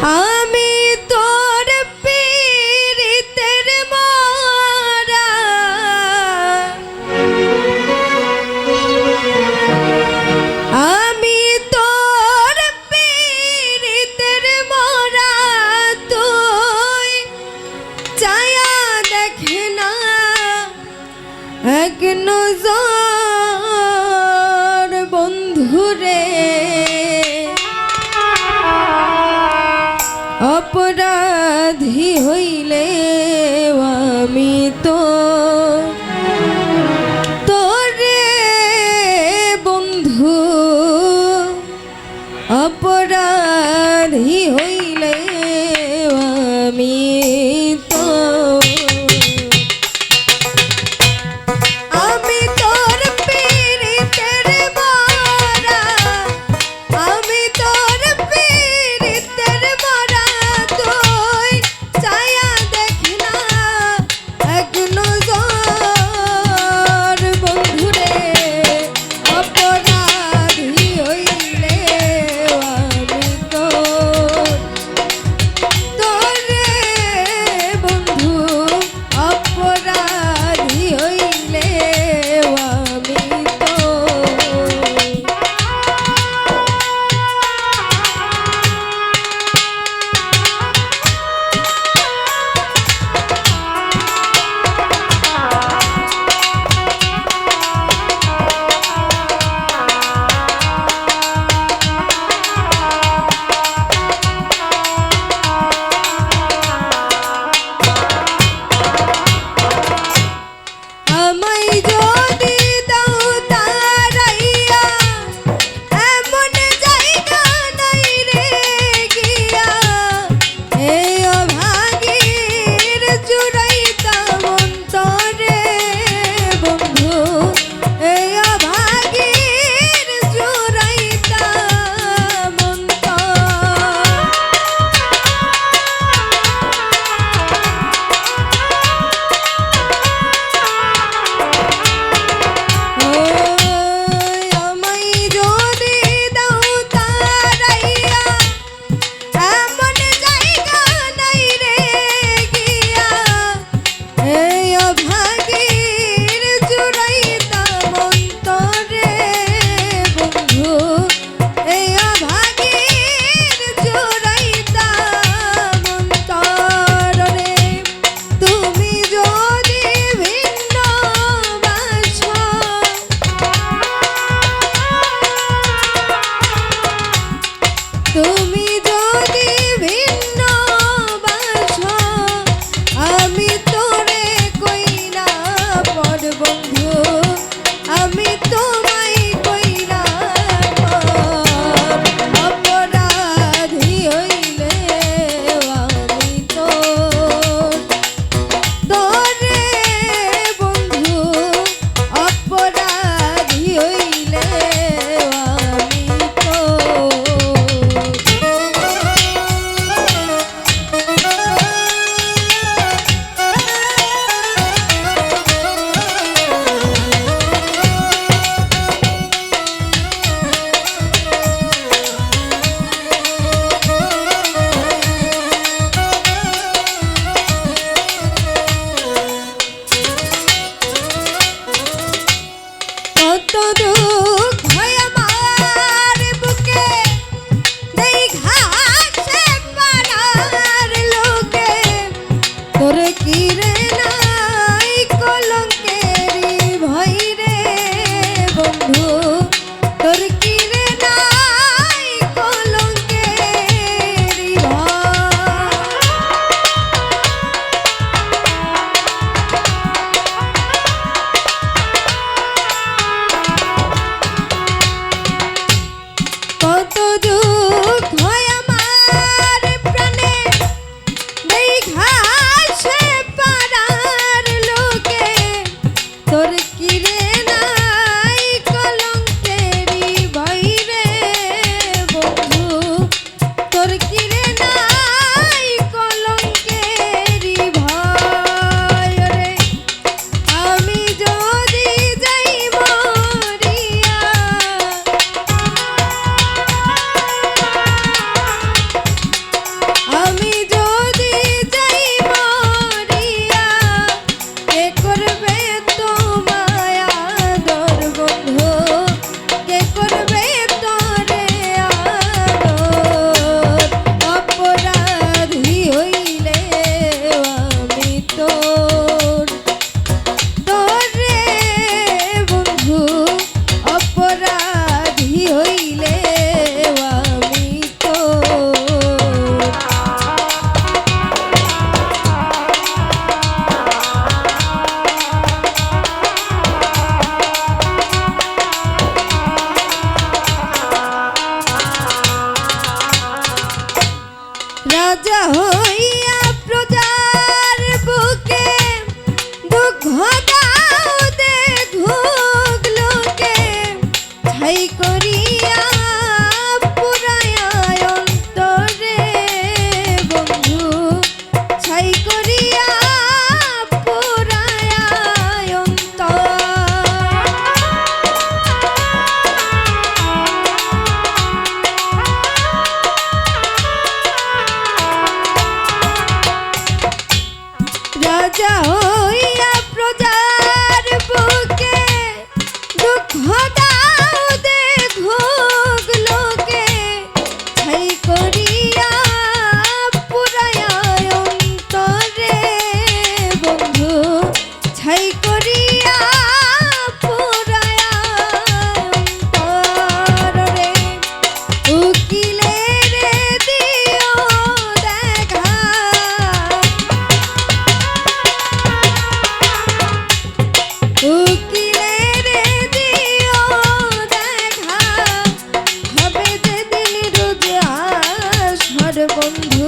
আমি তোর পীড়িতের মরা, আমি তোর পীড়িতের মরা, তুই চায়া দেখ না এক নজর বন্ধুরে। অপরাধী হইলে আমি তো তোরে বন্ধু, অপরাধী হইলে আমি তো আমি তোর পীড়িতের মরা, আমি তোর পীড়িতের মরা, তুই চায়া দেখ না এক নজর বন্ধুরে। অপরাধী হইলে আমি তোরে বন্ধু, অপরাধী হইলে আমি তো আমায় যদি দাও তারাইয়া, এমন জায়গা নাই রে গিয়া, এই অভাগীর জুড়াইতাম অন্তরে বন্ধু, এই অভাগীর জুড়াইতাম অন্তর। আমায় যদি দাও তারাইয়া, এমন জায়গা নাই রে গিয়া, এই অভাগীর জুড়াইতাম অন্তরে বন্ধু, এই অভাগীর জুড়াইতাম অন্তরে। তুমি যদি ভিন্ন বাসো, তুমি যদি ভিন্ন বাসো, আমি তোরে কইনা পর বন্ধু, আমি তোমায় কইনা পর। অপরাধী হইলে আমি তোরে বন্ধু, অপরাধী হইলে আমি তো রাজা হইয়া প্রজার বুকে দুঃখ দাও দেখুক লোকে ছাই করিয়া পুরায়া অন্তরে বন্ধু ছাই করিয়া পুরায়া অন্তর রাজা হইয়া প্রজার বুকে দুঃখ দাও দেখুক লোকে ছাই করিয়া পুরায়া অন্তরে বন্ধু ছাই করিয়া পুরায়া অন্তরে উকিলের দিও দেখা উকিলের দিও দেখা হবে যেদিন রোজ আসর বন্ধু